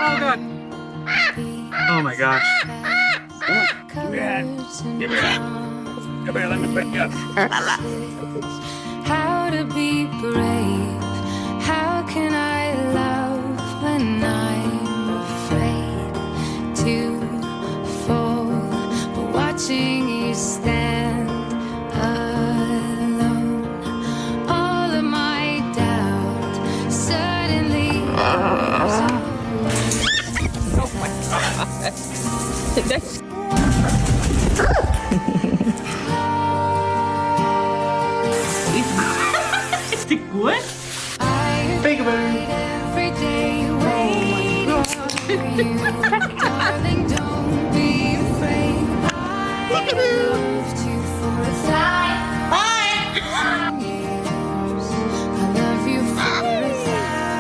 Oh god. Oh my gosh. Give me your hand. Give me your hand. Come here, let me pet you up. How to be brave? How can I love when I'm afraid to fall? But watching you stand alone, all of my doubt suddenly Stick what? Think about it. Every day waiting for you. Darling, don't be afraid. I